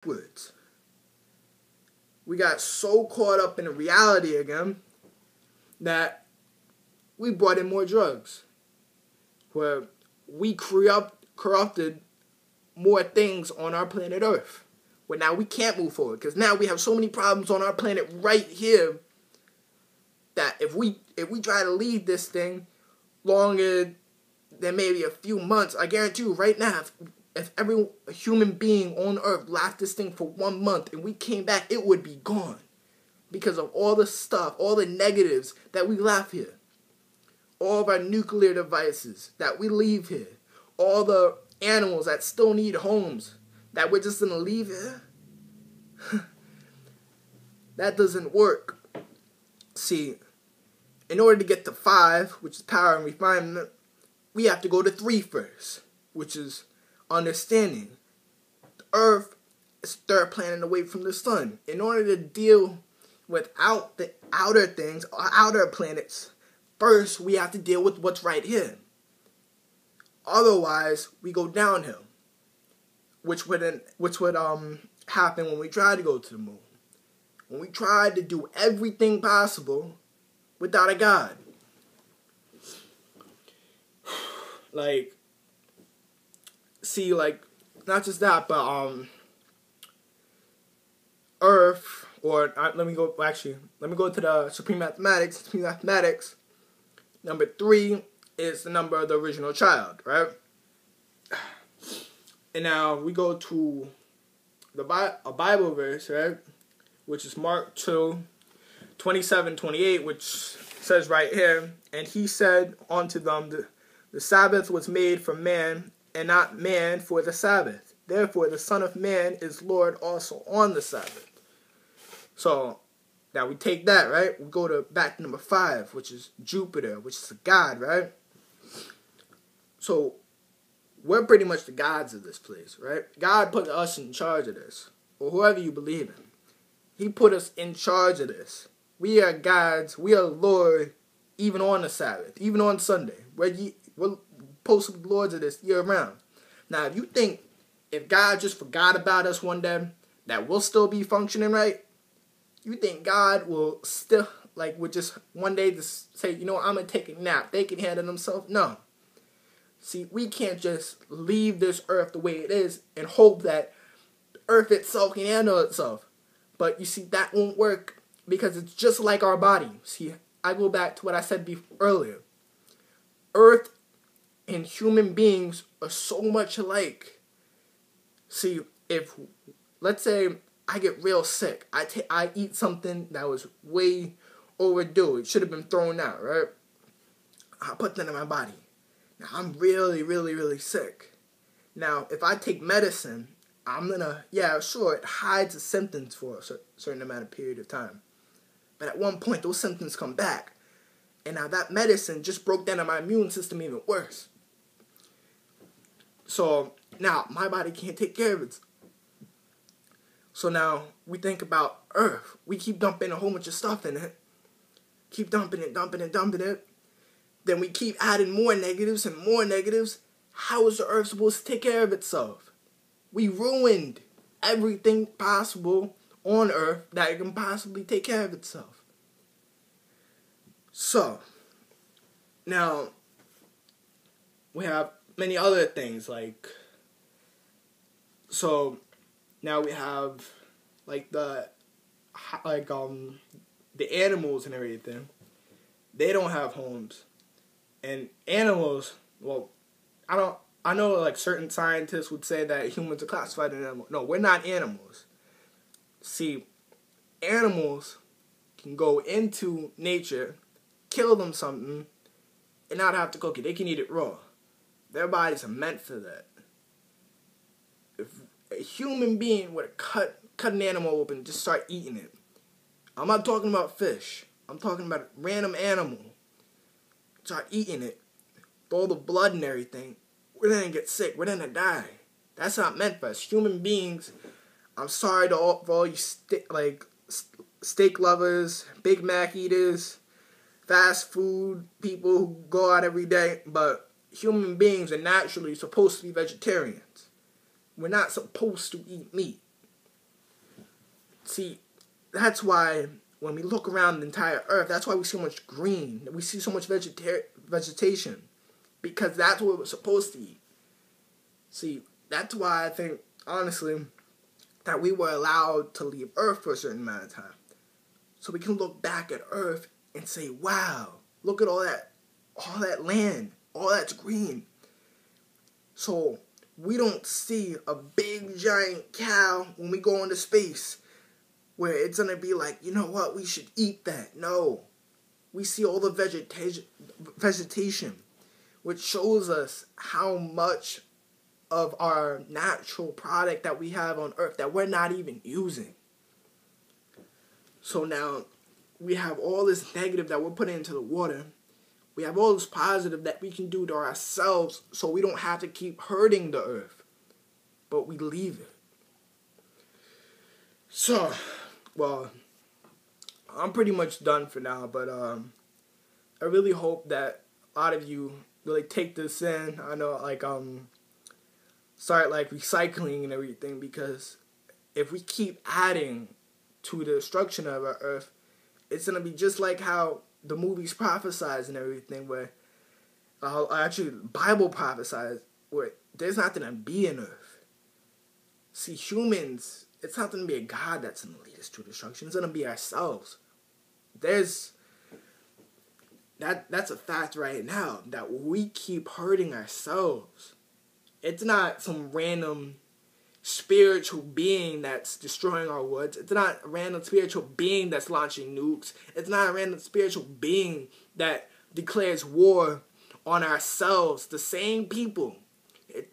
backwards. We got so caught up in the reality again that we brought in more drugs, where we corrupted more things on our planet Earth. Where now we can't move forward because now we have so many problems on our planet right here that if we try to leave this thing longer than maybe a few months, I guarantee you right now, if every human being on Earth left this thing for 1 month and we came back, it would be gone because of all the stuff, all the negatives that we left here, all of our nuclear devices that we leave here, all the animals that still need homes that we're just going to leave here. That doesn't work. See, in order to get to 5, which is power and refinement, we have to go to 3 first, which is understanding. The Earth is the third planet away from the sun. In order to deal without the outer things, outer planets, first we have to deal with what's right here. Otherwise, we go downhill, which would happen when we try to go to the moon. When we try to do everything possible without a God. Like, see, like, not just that, but Earth, or let me go to the Supreme Mathematics. Supreme Mathematics, number 3 is the number of the original child, right? And now we go to a Bible verse, right? Which is Mark 2, 27-28, which says right here, and he said unto them, the Sabbath was made for man, and not man for the Sabbath. Therefore the Son of Man is Lord also on the Sabbath. So now we take that, right? We go back to number 5, which is Jupiter, which is a god, right? So we're pretty much the gods of this place, right? God put us in charge of this, or whoever you believe in. He put us in charge of this. We are gods. We are Lord, even on the Sabbath, even on Sunday. We're supposed to be lords of this year round. Now, if you think if God just forgot about us one day, that we'll still be functioning right, you think God will still, would just one day just say, I'm going to take a nap. They can handle themselves. No. See, we can't just leave this earth the way it is and hope that the earth itself can handle itself. But you see, that won't work because it's just like our body. See, I go back to what I said earlier. Earth and human beings are so much alike. See, if, let's say, I get real sick. I eat something that was way overdue. It should have been thrown out, right? I put that in my body. Now, I'm really, really, really sick. Now, if I take medicine, I'm going to, it hides the symptoms for a certain amount of period of time. But at one point, those symptoms come back. And now that medicine just broke down my immune system even worse. So, now, my body can't take care of it. So now, we think about Earth. We keep dumping a whole bunch of stuff in it. Keep dumping it. Then we keep adding more negatives and more negatives. How is the Earth supposed to take care of itself? We ruined everything possible on Earth that it can possibly take care of itself. So, now, we have many other things now we have the animals and everything. They don't have homes. And animals, I know certain scientists would say that humans are classified as animals. No, we're not animals. See, animals can go into nature, kill them something, and not have to cook it. They can eat it raw. Their bodies are meant for that. If a human being were to cut an animal open and just start eating it, I'm not talking about fish. I'm talking about a random animal. Start eating it, with all the blood and everything, we're going to get sick. We're going to die. That's not meant for us. Human beings, I'm sorry for all you steak lovers, Big Mac eaters, fast food people who go out every day, but human beings are naturally supposed to be vegetarians. We're not supposed to eat meat. See, that's why when we look around the entire earth, that's why we see so much green. We see so much vegetation. Because that's what we're supposed to eat. See, that's why I think, honestly, that we were allowed to leave Earth for a certain amount of time. So we can look back at Earth and say, wow, look at all that land, all that's green. So we don't see a big giant cow when we go into space where it's going to be like, you know what, we should eat that. No. We see all the vegetation, which shows us how much of our natural product that we have on Earth that we're not even using. So now we have all this negative that we're putting into the water. We have all this positive that we can do to ourselves so we don't have to keep hurting the Earth. But we leave it. So, well, I'm pretty much done for now, but I really hope that a lot of you really take this in. I know, start recycling and everything, because if we keep adding to the destruction of our Earth, it's gonna be just like how the movies prophesize and everything, where actually Bible prophesies where there's not gonna be an Earth. See, humans, it's not gonna be a God that's gonna lead us to destruction. It's gonna be ourselves. That's a fact right now, that we keep hurting ourselves. It's not some random spiritual being that's destroying our woods. It's not a random spiritual being that's launching nukes. It's not a random spiritual being that declares war on ourselves. The same people.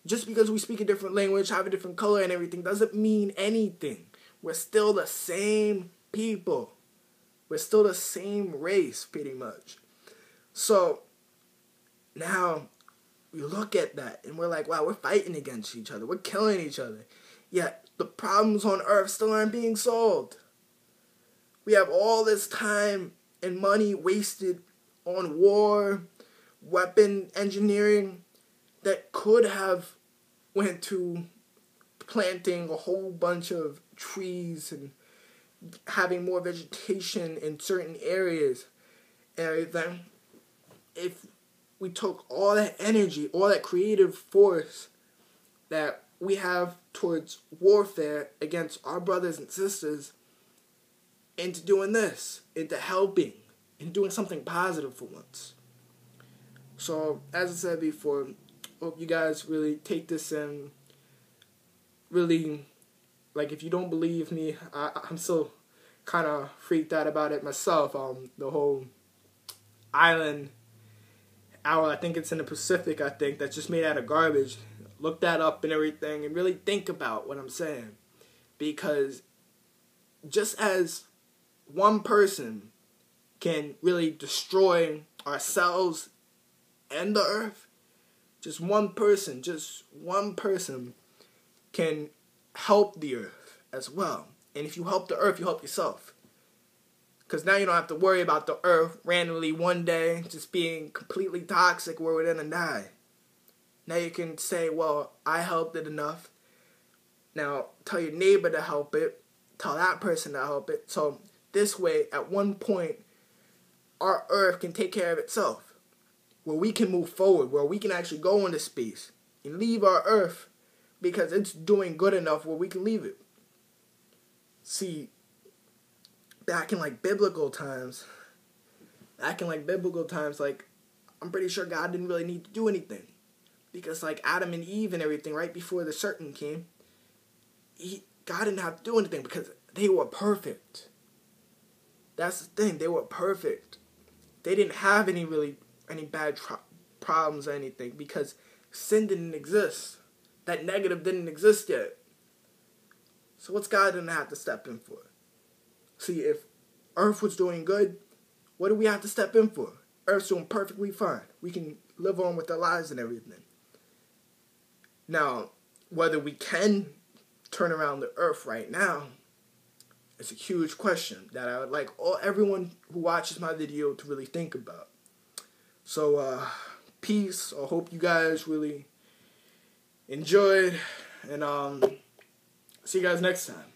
Just because we speak a different language, have a different color and everything, doesn't mean anything. We're still the same people. We're still the same race, pretty much. So, now, we look at that and we're like, wow, we're fighting against each other. We're killing each other. Yet, the problems on Earth still aren't being solved. We have all this time and money wasted on war, weapon engineering, that could have went to planting a whole bunch of trees and having more vegetation in certain areas and everything. If we took all that energy, all that creative force that we have towards warfare against our brothers and sisters into doing this, into helping, and doing something positive for once. So, as I said before, hope you guys really take this in. Really, if you don't believe me, I'm still kind of freaked out about it myself. The whole island owl, I think it's in the Pacific, that's just made out of garbage. Look that up and everything, and really think about what I'm saying. Because just as one person can really destroy ourselves and the Earth, just one person can help the Earth as well. And if you help the Earth, you help yourself. Because now you don't have to worry about the Earth randomly one day just being completely toxic where we're going to die. Now you can say, well, I helped it enough. Now tell your neighbor to help it. Tell that person to help it. So this way, at one point, our Earth can take care of itself. Where we can move forward. Where we can actually go into space and leave our Earth because it's doing good enough where we can leave it. See, back in biblical times, I'm pretty sure God didn't really need to do anything. Because Adam and Eve and everything, right before the serpent came, God didn't have to do anything because they were perfect. That's the thing, they were perfect. They didn't have any bad problems or anything because sin didn't exist. That negative didn't exist yet. So what's God didn't have to step in for? See, if Earth was doing good, what do we have to step in for? Earth's doing perfectly fine. We can live on with our lives and everything. Now, whether we can turn around the Earth right now, it's a huge question that I would like everyone who watches my video to really think about. So, peace. I hope you guys really enjoyed, and see you guys next time.